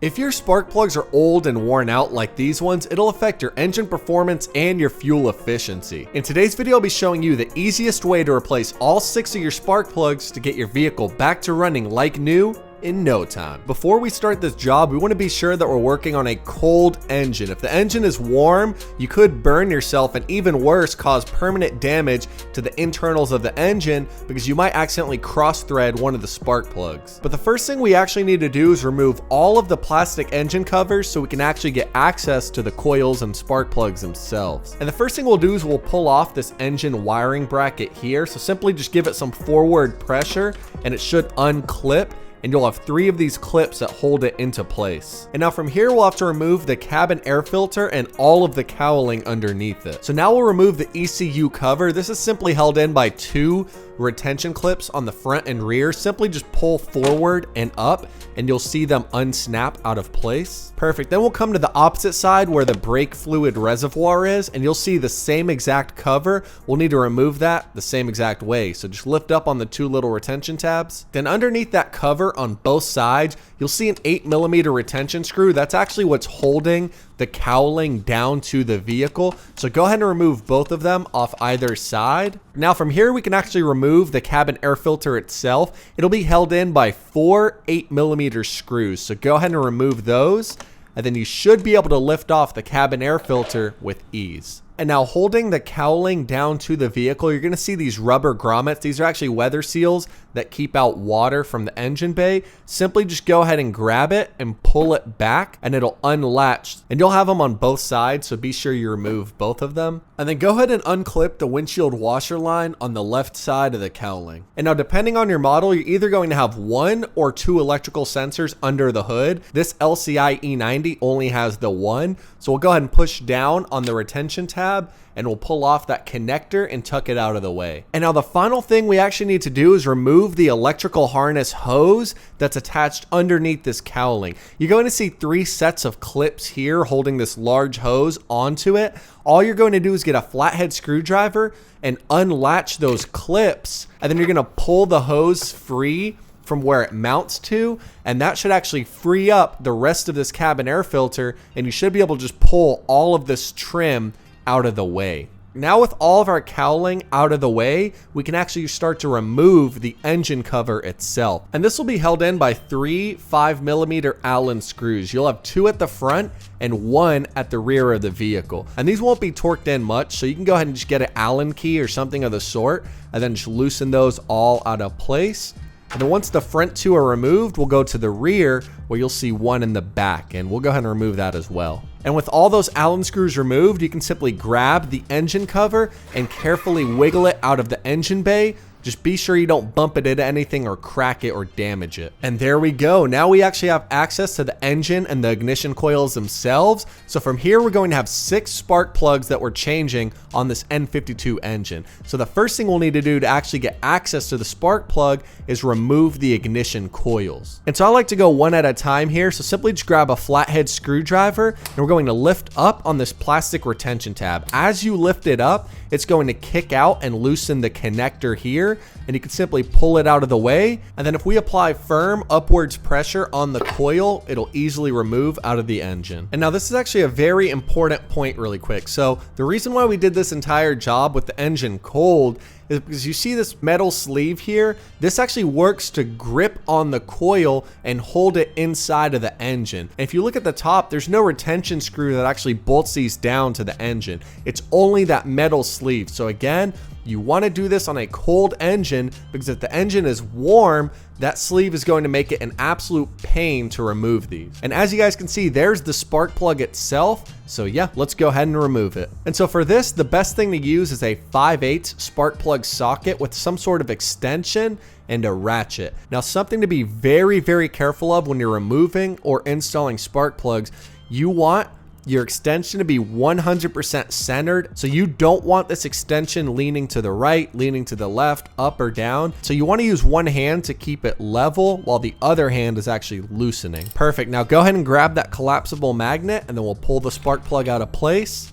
If your spark plugs are old and worn out like these ones, it'll affect your engine performance and your fuel efficiency. In today's video, I'll be showing you the easiest way to replace all 6 of your spark plugs to get your vehicle back to running like new in no time. Before we start this job, we want to be sure that we're working on a cold engine. If the engine is warm, you could burn yourself and even worse, cause permanent damage to the internals of the engine because you might accidentally cross thread one of the spark plugs. But the first thing we actually need to do is remove all of the plastic engine covers so we can actually get access to the coils and spark plugs themselves. And the first thing we'll do is we'll pull off this engine wiring bracket here. So simply just give it some forward pressure and it should unclip, and you'll have 3 of these clips that hold it into place. And now from here, we'll have to remove the cabin air filter and all of the cowling underneath it. So now we'll remove the ECU cover. This is simply held in by 2 retention clips on the front and rear. Simply just pull forward and up and you'll see them unsnap out of place. Perfect. Then we'll come to the opposite side where the brake fluid reservoir is, and you'll see the same exact cover. We'll need to remove that the same exact way. So just lift up on the 2 little retention tabs. Then underneath that cover on both sides, you'll see an 8mm retention screw. That's actually what's holding the cowling down to the vehicle. So go ahead and remove both of them off either side. Now from here, we can actually remove the cabin air filter itself. It'll be held in by 4 8mm screws. So go ahead and remove those, and then you should be able to lift off the cabin air filter with ease. And now holding the cowling down to the vehicle, you're going to see these rubber grommets. These are actually weather seals that keep out water from the engine bay. Simply just go ahead and grab it and pull it back and it'll unlatch. And you'll have them on both sides, so be sure you remove both of them. And then go ahead and unclip the windshield washer line on the left side of the cowling. And now depending on your model, you're either going to have 1 or 2 electrical sensors under the hood. This LCI E90 only has the 1. So we'll go ahead and push down on the retention tab and we'll pull off that connector and tuck it out of the way. And now the final thing we actually need to do is remove the electrical harness hose that's attached underneath this cowling. You're going to see 3 sets of clips here holding this large hose onto it. All you're going to do is get a flathead screwdriver and unlatch those clips, and then you're going to pull the hose free from where it mounts to, and that should actually free up the rest of this cabin air filter, and you should be able to just pull all of this trim out of the way. Now with all of our cowling out of the way, we can actually start to remove the engine cover itself. And this will be held in by 3 5mm Allen screws. You'll have 2 at the front and 1 at the rear of the vehicle. And these won't be torqued in much, so you can go ahead and just get an Allen key or something of the sort, and then just loosen those all out of place. And then once the front 2 are removed, we'll go to the rear where you'll see 1 in the back, and we'll go ahead and remove that as well. And with all those Allen screws removed, you can simply grab the engine cover and carefully wiggle it out of the engine bay. Just be sure you don't bump it into anything or crack it or damage it. And there we go. Now we actually have access to the engine and the ignition coils themselves. So from here, we're going to have 6 spark plugs that we're changing on this N52 engine. So the first thing we'll need to do to actually get access to the spark plug is remove the ignition coils. And so I like to go one at a time here. So simply just grab a flathead screwdriver and we're going to lift up on this plastic retention tab. As you lift it up, it's going to kick out and loosen the connector here, and you can simply pull it out of the way. And then if we apply firm upwards pressure on the coil, it'll easily remove out of the engine. And now this is actually a very important point really quick. So the reason why we did this entire job with the engine cold is because you see this metal sleeve here. This actually works to grip on the coil and hold it inside of the engine. And if you look at the top, there's no retention screw that actually bolts these down to the engine. It's only that metal sleeve. So again, you want to do this on a cold engine because if the engine is warm, that sleeve is going to make it an absolute pain to remove these. And as you guys can see, there's the spark plug itself. So yeah, let's go ahead and remove it. And so for this, the best thing to use is a 5/8 spark plug socket with some sort of extension and a ratchet. Now, something to be very, very careful of when you're removing or installing spark plugs, you want your extension to be 100% centered. So you don't want this extension leaning to the right, leaning to the left, up or down. So you want to use one hand to keep it level while the other hand is actually loosening. Perfect. Now go ahead and grab that collapsible magnet and then we'll pull the spark plug out of place.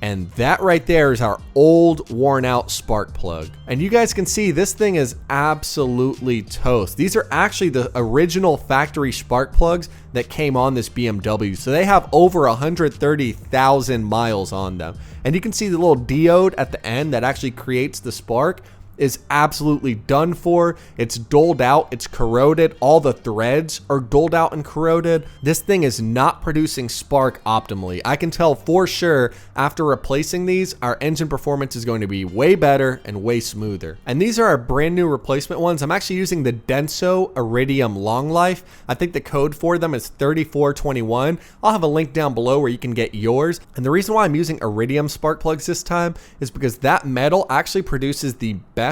And that right there is our old worn out spark plug. And you guys can see this thing is absolutely toast. These are actually the original factory spark plugs that came on this BMW. So they have over 130,000 miles on them. And you can see the little diode at the end that actually creates the spark is absolutely done for. It's dulled out, it's corroded. All the threads are dulled out and corroded. This thing is not producing spark optimally. I can tell for sure after replacing these, our engine performance is going to be way better and way smoother. And these are our brand new replacement ones. I'm actually using the Denso Iridium Long Life. I think the code for them is 3421. I'll have a link down below where you can get yours. And the reason why I'm using Iridium spark plugs this time is because that metal actually produces the best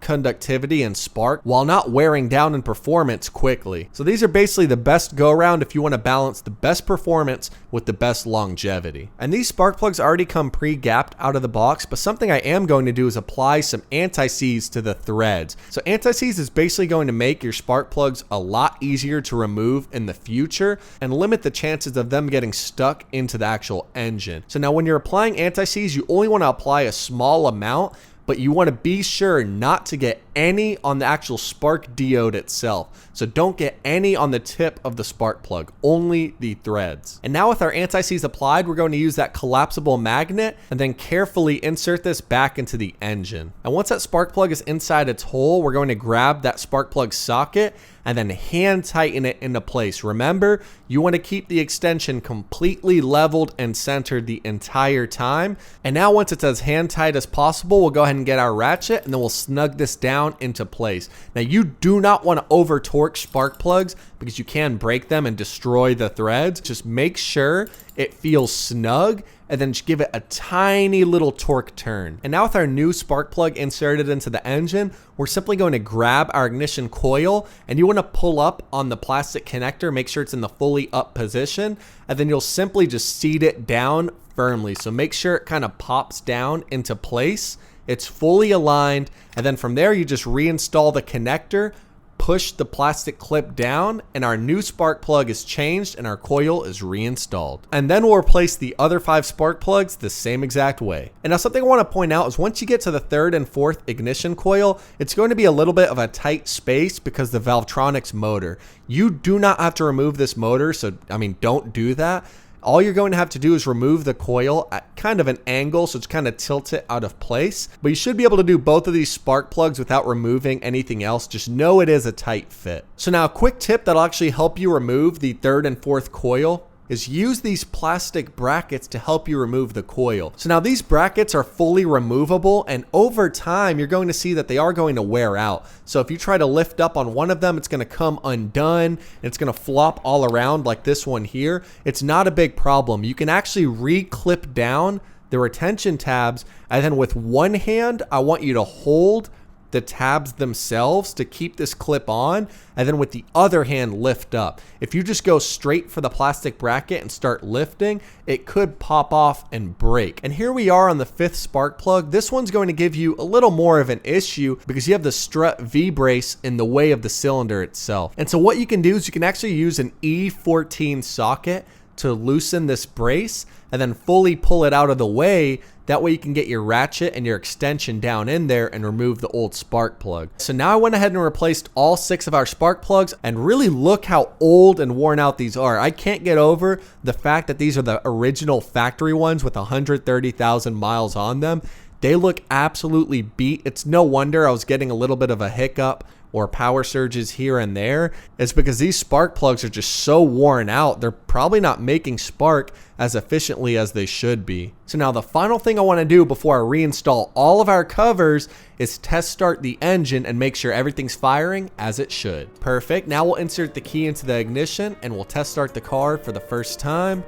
conductivity and spark while not wearing down in performance quickly. So these are basically the best go around if you want to balance the best performance with the best longevity. And these spark plugs already come pre-gapped out of the box, but something I am going to do is apply some anti-seize to the threads. So anti-seize is basically going to make your spark plugs a lot easier to remove in the future and limit the chances of them getting stuck into the actual engine. So now when you're applying anti-seize, you only want to apply a small amount, but you want to be sure not to get any on the actual spark diode itself. So don't get any on the tip of the spark plug, only the threads. And now with our anti-seize applied, we're going to use that collapsible magnet and then carefully insert this back into the engine. And once that spark plug is inside its hole, we're going to grab that spark plug socket and then hand tighten it into place. Remember, you want to keep the extension completely leveled and centered the entire time. And now once it's as hand tight as possible, we'll go ahead and get our ratchet and then we'll snug this down into place. Now you do not want to over torque spark plugs because you can break them and destroy the threads. Just make sure it feels snug and then just give it a tiny little torque turn. And now with our new spark plug inserted into the engine, we're simply going to grab our ignition coil and you want to pull up on the plastic connector, make sure it's in the fully up position, and then you'll simply just seat it down firmly. So make sure it kind of pops down into place. It's fully aligned, and then from there you just reinstall the connector, push the plastic clip down, and our new spark plug is changed and our coil is reinstalled. And then we'll replace the other 5 spark plugs the same exact way. And now something I want to point out is once you get to the 3rd and 4th ignition coil, it's going to be a little bit of a tight space because the Valvetronics motor. You do not have to remove this motor, so I mean, don't do that. All you're going to have to do is remove the coil at kind of an angle, so it's kind of tilt it out of place. But you should be able to do both of these spark plugs without removing anything else. Just know it is a tight fit. So now a quick tip that'll actually help you remove the 3rd and 4th coil is use these plastic brackets to help you remove the coil. So now these brackets are fully removable, and over time you're going to see that they are going to wear out. So if you try to lift up on one of them, it's going to come undone and it's going to flop all around like this one here. It's not a big problem. You can actually re-clip down the retention tabs, and then with one hand I want you to hold the tabs themselves to keep this clip on, and then with the other hand lift up. If you just go straight for the plastic bracket and start lifting, it could pop off and break. And here we are on the 5th spark plug. This one's going to give you a little more of an issue because you have the strut V-brace in the way of the cylinder itself. And so what you can do is you can actually use an E14 socket to loosen this brace and then fully pull it out of the way. That way you can get your ratchet and your extension down in there and remove the old spark plug. So now I went ahead and replaced all 6 of our spark plugs, and really look how old and worn out these are. I can't get over the fact that these are the original factory ones with 130,000 miles on them. They look absolutely beat. It's no wonder I was getting a little bit of a hiccup or power surges here and there. It's because these spark plugs are just so worn out. They're probably not making spark as efficiently as they should be. So now the final thing I want to do before I reinstall all of our covers is test start the engine and make sure everything's firing as it should. Perfect. Now we'll insert the key into the ignition and we'll test start the car for the first time.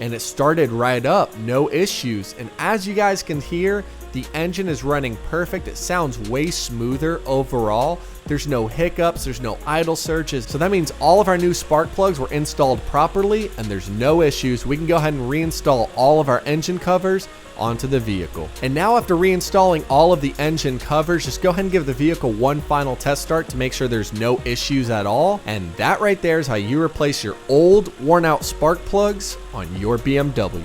And it started right up, no issues. And as you guys can hear, the engine is running perfect. It sounds way smoother overall. There's no hiccups, there's no idle surges. So that means all of our new spark plugs were installed properly and there's no issues. We can go ahead and reinstall all of our engine covers onto the vehicle. And now after reinstalling all of the engine covers, just go ahead and give the vehicle one final test start to make sure there's no issues at all. And that right there is how you replace your old worn out spark plugs on your BMW.